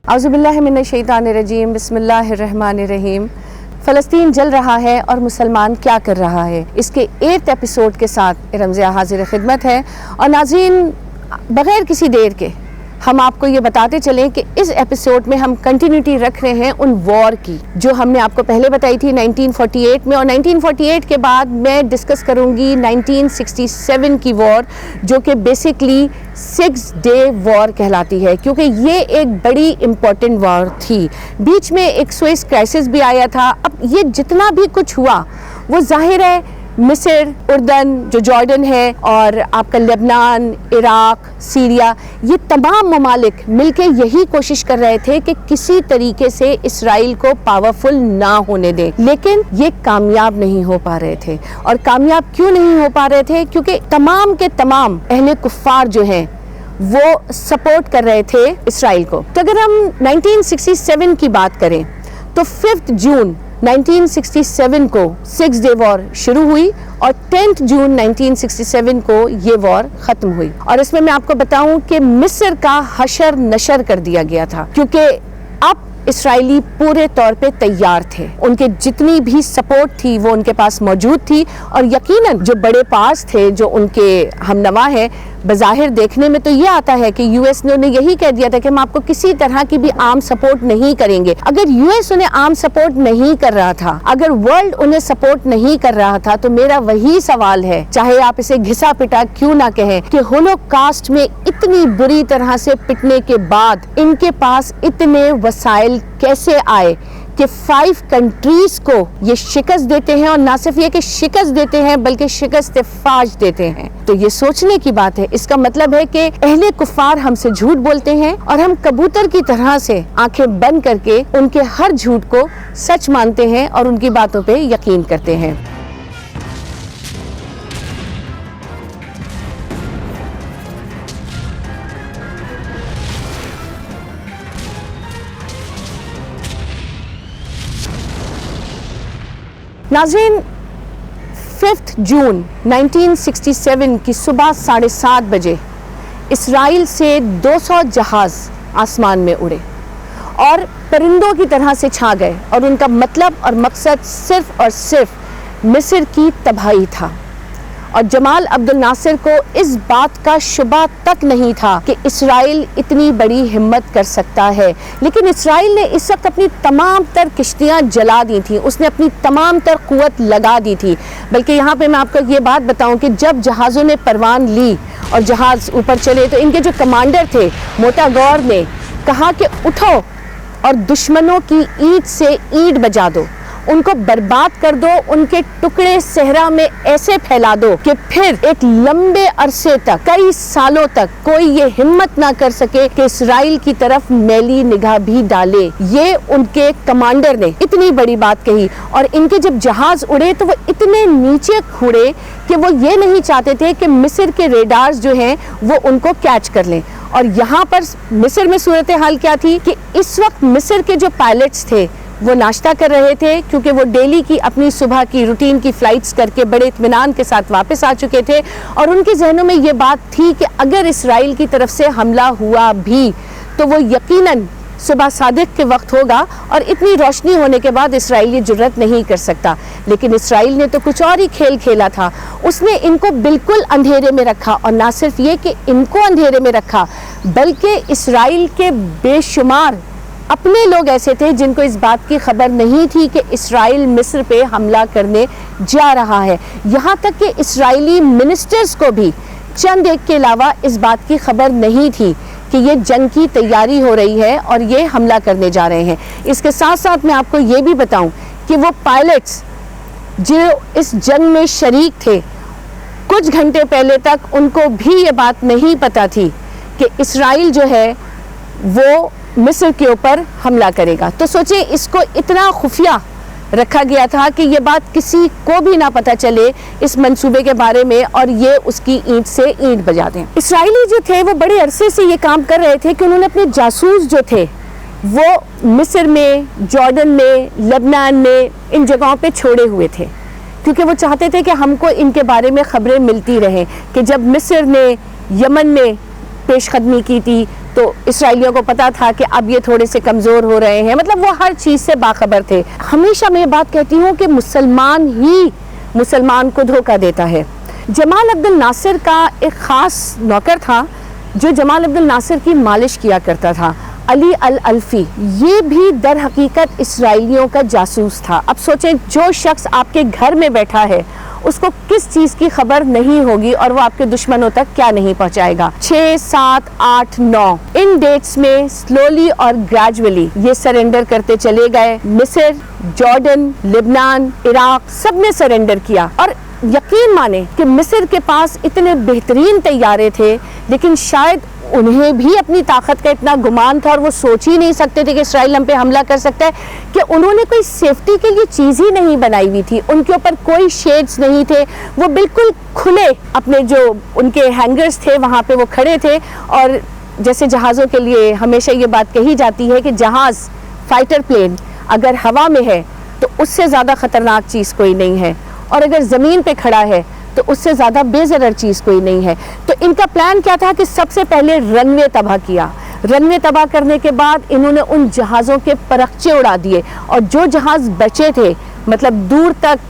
अऊज़ुबिल्लाहि मिनश्शैतानिर्रजीम बिस्मिल्लाहिर्रहमानिर्रहीम। फ़लस्तीन जल रहा है और मुसलमान क्या कर रहा है, इसके 8th एपिसोड के साथ रमज़िया हाजिर खिदमत है। और नाज़रीन, बग़ैर किसी देर के हम आपको ये बताते चलें कि इस एपिसोड में हम कंटिन्यूटी रख रहे हैं उन वॉर की जो हमने आपको पहले बताई थी 1948 में, और 1948 के बाद मैं डिस्कस करूंगी 1967 की वॉर, जो कि बेसिकली 6 डे वॉर कहलाती है, क्योंकि ये एक बड़ी इम्पॉर्टेंट वॉर थी। बीच में एक स्वेज क्राइसिस भी आया था। अब ये जितना भी कुछ हुआ वो जाहिर है मिस्र, उर्दन जो जॉर्डन है, और आपका लेबनान, इराक, सीरिया, ये तमाम ममालिक मिलके यही कोशिश कर रहे थे कि किसी तरीके से इसराइल को पावरफुल ना होने दें, लेकिन ये कामयाब नहीं हो पा रहे थे। और कामयाब क्यों नहीं हो पा रहे थे? क्योंकि तमाम के तमाम अहले कुफ्फार जो हैं वो सपोर्ट कर रहे थे इसराइल को। तो अगर हम 1967 की बात करें तो 5 जून 1967 को 6 डे वॉर शुरू हुई और 10 जून 1967 को ये वॉर ख़त्म हुई। और इसमें मैं आपको बताऊं कि मिस्र का हशर नशर कर दिया गया था, क्योंकि अब इसराइली पूरे तौर पे तैयार थे। उनके जितनी भी सपोर्ट थी वो उनके पास मौजूद थी, और यकीनन जो बड़े पास थे, जो उनके हमनवा है, बज़ाहिर देखने में तो ये आता है कि यूएस ने उन्हें यही कह दिया था कि हम आपको किसी तरह की भी आर्म सपोर्ट नहीं करेंगे। अगर यूएस उन्हें आर्म सपोर्ट नहीं कर रहा था, अगर वर्ल्ड उन्हें सपोर्ट नहीं कर रहा था, तो मेरा वही सवाल है, चाहे आप इसे घिसा पिटा क्यों ना कहें, कि होलोकॉस्ट में इतनी बुरी तरह से पिटने के बाद इनके पास इतने वसाइल कैसे आए कि 5 कंट्रीज को ये शिकस्त देते हैं, और ना सिर्फ ये कि शिकस्त देते हैं बल्कि शिकस्त फाश देते हैं। तो ये सोचने की बात है। इसका मतलब है कि अहले कुफार हमसे झूठ बोलते हैं और हम कबूतर की तरह से आंखें बंद करके उनके हर झूठ को सच मानते हैं और उनकी बातों पे यकीन करते हैं। नाज़रीन, 5 जून 1967 की सुबह 7:30 बजे इसराइल से 200 जहाज़ आसमान में उड़े और परिंदों की तरह से छा गए, और उनका मतलब और मकसद सिर्फ और सिर्फ मिस्र की तबाही था। और जमाल अब्दुल नासिर को इस बात का शुबा तक नहीं था कि इसराइल इतनी बड़ी हिम्मत कर सकता है, लेकिन इसराइल ने इस वक्त अपनी तमाम तर किश्तियाँ जला दी थी, उसने अपनी तमाम तर कुव्वत लगा दी थी। बल्कि यहाँ पे मैं आपको ये बात बताऊँ कि जब जहाज़ों ने परवान ली और जहाज़ ऊपर चले, तो इनके जो कमांडर थे मोटा गौर ने कहा कि उठो और दुश्मनों की ईंट से ईंट बजा दो, उनको बर्बाद कर दो, उनके टुकड़े सहरा में ऐसे फैला दो कि फिर एक लंबे अरसे तक, कई सालों तक कोई ये हिम्मत ना कर सके कि इसराइल की तरफ मैली निगाह भी डाले। ये उनके कमांडर ने इतनी बड़ी बात कही। और इनके जब जहाज उड़े तो वो इतने नीचे उड़े कि वो ये नहीं चाहते थे कि मिस्र के रेडार्स जो हैं वो उनको कैच कर लें। और यहाँ पर मिस्र में सूरत हाल क्या थी कि इस वक्त मिस्र के जो पायलट्स थे वो नाश्ता कर रहे थे, क्योंकि वो डेली की अपनी सुबह की रूटीन की फ़्लाइट्स करके बड़े इत्मीनान के साथ वापस आ चुके थे। और उनके जहनों में ये बात थी कि अगर इसराइल की तरफ से हमला हुआ भी तो वो यकीनन सुबह सादिक के वक्त होगा, और इतनी रोशनी होने के बाद इसराइल ये जुर्रत नहीं कर सकता। लेकिन इसराइल ने तो कुछ और ही खेल खेला था। उसने इनको बिल्कुल अंधेरे में रखा, और ना सिर्फ ये कि इनको अंधेरे में रखा, बल्कि इसराइल के बेशुमार अपने लोग ऐसे थे जिनको इस बात की खबर नहीं थी कि इसराइल मिस्र पे हमला करने जा रहा है। यहाँ तक कि इसराइली मिनिस्टर्स को भी चंद एक के अलावा इस बात की खबर नहीं थी कि ये जंग की तैयारी हो रही है और ये हमला करने जा रहे हैं। इसके साथ साथ मैं आपको ये भी बताऊं कि वो पायलट्स जो इस जंग में शरीक थे, कुछ घंटे पहले तक उनको भी ये बात नहीं पता थी कि इसराइल जो है वो मिस्र के ऊपर हमला करेगा। तो सोचिए, इसको इतना खुफिया रखा गया था कि ये बात किसी को भी ना पता चले इस मंसूबे के बारे में, और ये उसकी ईंट से ईंट बजा दें। इसराइली जो थे वो बड़े अरसे से ये काम कर रहे थे कि उन्होंने अपने जासूस जो थे वो मिस्र में, जॉर्डन में, लेबनान में, इन जगहों पे छोड़े हुए थे, क्योंकि वो चाहते थे कि हमको इनके बारे में ख़बरें मिलती रहें कि जब मिस्र ने, यमन में, जॉर्डन में, इन जगहों पे छोड़े हुए थे, क्योंकि वो चाहते थे कि हमको इनके बारे में ख़बरें मिलती रहें कि जब मिस्र ने, यमन में, जॉर्डन में, इन जगहों पे छोड़े हुए थे, क्योंकि वो चाहते थे कि हमको इनके बारे में ख़बरें मिलती रहें कि जब मिस्र ने, यमन में, پیش قدمی کی تھی تو اسرائیلیوں کو پتا تھا کہ اب یہ تھوڑے سے کمزور ہو رہے ہیں، مطلب وہ ہر چیز سے باخبر تھے۔ ہمیشہ میں یہ بات کہتی ہوں کہ مسلمان ہی مسلمان کو دھوکہ دیتا ہے۔ جمال عبد الناصر کا ایک خاص نوکر تھا جو جمال عبد الناصر کی مالش کیا کرتا تھا، علی الالفی، یہ بھی در حقیقت اسرائیلیوں کا جاسوس تھا۔ اب سوچیں جو شخص آپ کے گھر میں بیٹھا ہے اس کو کس چیز کی خبر نہیں ہوگی اور وہ آپ کے دشمنوں تک کیا نہیں پہنچائے گا۔ 6، 7، 8، 9 ان ڈیٹس میں سلولی اور گریجولی یہ سرنڈر کرتے چلے گئے۔ مصر، جارڈن، لبنان، عراق سب نے سرنڈر کیا، اور یقین مانیں کہ مصر کے پاس اتنے بہترین طیارے تھے لیکن شاید انہیں بھی اپنی طاقت کا اتنا گمان تھا اور وہ سوچ ہی نہیں سکتے تھے کہ اسرائیل ہم پہ حملہ کر سکتا ہے، کہ انہوں نے کوئی سیفٹی کے لیے چیز ہی نہیں بنائی ہوئی تھی، ان کے اوپر کوئی شیڈز نہیں تھے، وہ بالکل کھلے اپنے جو ان کے ہینگرز تھے وہاں پہ وہ کھڑے تھے۔ اور جیسے جہازوں کے لیے ہمیشہ یہ بات کہی جاتی ہے کہ جہاز، فائٹر پلین اگر ہوا میں ہے تو اس سے زیادہ خطرناک چیز کوئی نہیں ہے، اور اگر زمین پہ کھڑا ہے تو اس سے زیادہ بے ضرر چیز کوئی نہیں ہے۔ تو ان کا پلان کیا تھا کہ سب سے پہلے رن وے تباہ کیا، رن وے تباہ کرنے کے بعد انہوں نے ان جہازوں کے پرخچے اڑا دیے، اور جو جہاز بچے تھے، مطلب دور تک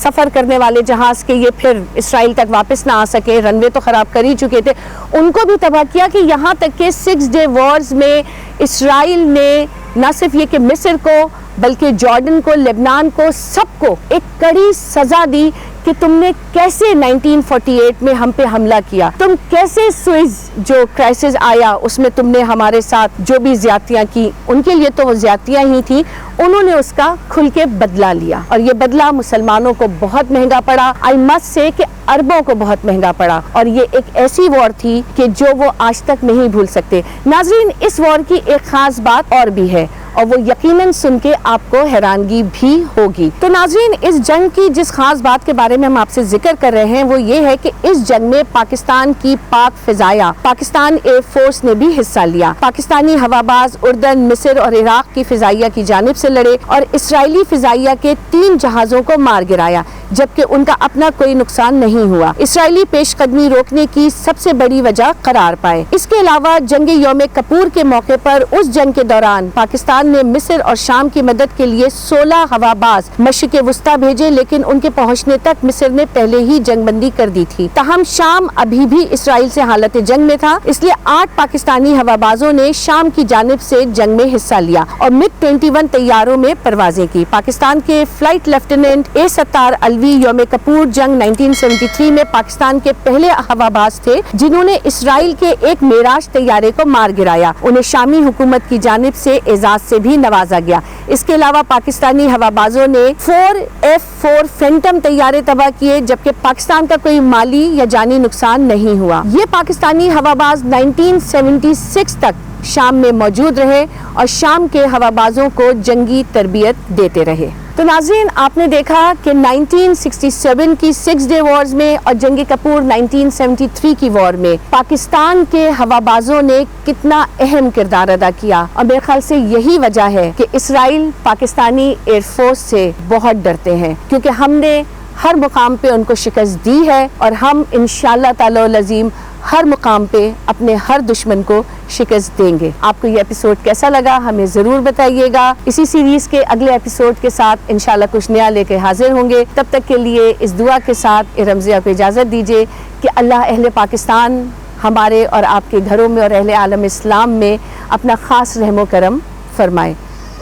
سفر کرنے والے جہاز کے یہ پھر اسرائیل تک واپس نہ آ سکے، رن وے تو خراب کر ہی چکے تھے، ان کو بھی تباہ کیا، کہ یہاں تک کہ 6 ڈے وارز میں اسرائیل نے نہ صرف یہ کہ مصر کو بلکہ جارڈن کو، لبنان کو، سب کو ایک کڑی سزا دی کہ تم نے کیسے 1948 میں ہم پہ حملہ کیا، تم کیسے سوئز جو کرائسس آیا اس میں تم نے ہمارے ساتھ جو بھی زیادتیاں کی، ان کے لیے تو وہ زیادتیاں ہی تھیں، انہوں نے اس کا کھل کے بدلہ لیا، اور یہ بدلہ مسلمانوں کو بہت مہنگا پڑا، آئی مسٹ سے کہ عربوں کو بہت مہنگا پڑا، اور یہ ایک ایسی وار تھی کہ جو وہ آج تک نہیں بھول سکتے۔ ناظرین، اس وار کی ایک خاص بات اور بھی ہے، اور وہ یقیناً سن کے آپ کو حیرانگی بھی ہوگی۔ تو ناظرین، اس جنگ کی جس خاص بات کے بارے میں ہم آپ سے ذکر کر رہے ہیں وہ یہ ہے کہ اس جنگ میں پاکستان کی پاک فضائیہ، پاکستان ایئر فورس نے بھی حصہ لیا۔ پاکستانی ہواباز اردن، مصر اور عراق کی فضائیہ کی جانب سے لڑے اور اسرائیلی فضائیہ کے 3 جہازوں کو مار گرایا، جبکہ ان کا اپنا کوئی نقصان نہیں ہوا۔ اسرائیلی پیش قدمی روکنے کی سب سے بڑی وجہ قرار پائے۔ اس کے علاوہ جنگ یوم کپور کے موقع پر اس جنگ کے دوران پاکستان نے مصر اور شام کی مدد کے لیے 16 ہواباز مشرق وسطیٰ بھیجے، لیکن ان کے پہنچنے تک مصر نے پہلے ہی جنگ بندی کر دی تھی۔ تاہم شام ابھی بھی اسرائیل سے حالت جنگ میں تھا، اس لیے 8 پاکستانی ہوابازوں نے شام کی جانب سے جنگ میں حصہ لیا اور MiG-21 طیاروں میں پروازیں کی۔ پاکستان کے فلائٹ لیفٹیننٹ اے ستار الوی یوم کپور جنگ 1973 میں پاکستان کے پہلے ہواباز تھے جنہوں نے اسرائیل کے ایک میراج طیارے کو مار گرایا۔ انہیں شامی حکومت کی جانب سے اعزاز سے بھی نوازا گیا۔ اس کے علاوہ پاکستانی ہوابازوں نے 4 F-4 فینٹم طیارے تباہ کیے، جبکہ پاکستان کا کوئی مالی یا جانی نقصان نہیں ہوا۔ یہ پاکستانی ہواباز 1976 تک شام میں موجود رہے اور شام کے ہوابازوں کو جنگی تربیت دیتے رہے۔ تو ناظرین، آپ نے دیکھا کہ 1967 کی 6 ڈے وارز میں اور جنگ کپور 1973 کی وار میں پاکستان کے ہوابازوں نے کتنا اہم کردار ادا کیا، اور میرے خیال سے یہی وجہ ہے کہ اسرائیل پاکستانی ایئر فورس سے بہت ڈرتے ہیں، کیونکہ ہم نے ہر مقام پہ ان کو شکست دی ہے، اور ہم انشاءاللہ تعالی العظیم ہر مقام پہ اپنے ہر دشمن کو شکست دیں گے۔ آپ کو یہ ایپیسوڈ کیسا لگا ہمیں ضرور بتائیے گا۔ اسی سیریز کے اگلے ایپیسوڈ کے ساتھ انشاءاللہ کچھ نیا لے کے حاضر ہوں گے۔ تب تک کے لیے اس دعا کے ساتھ رمضیہ کو اجازت دیجیے کہ اللہ اہل پاکستان ہمارے اور آپ کے گھروں میں اور اہل عالم اسلام میں اپنا خاص رحم و کرم فرمائے۔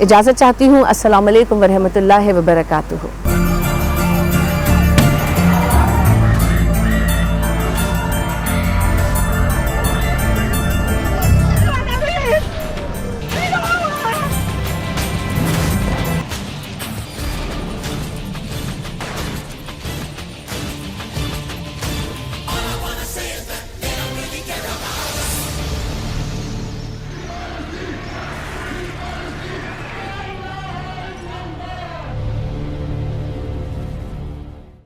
اجازت چاہتی ہوں۔ السلام علیکم ورحمۃ اللہ وبرکاتہ۔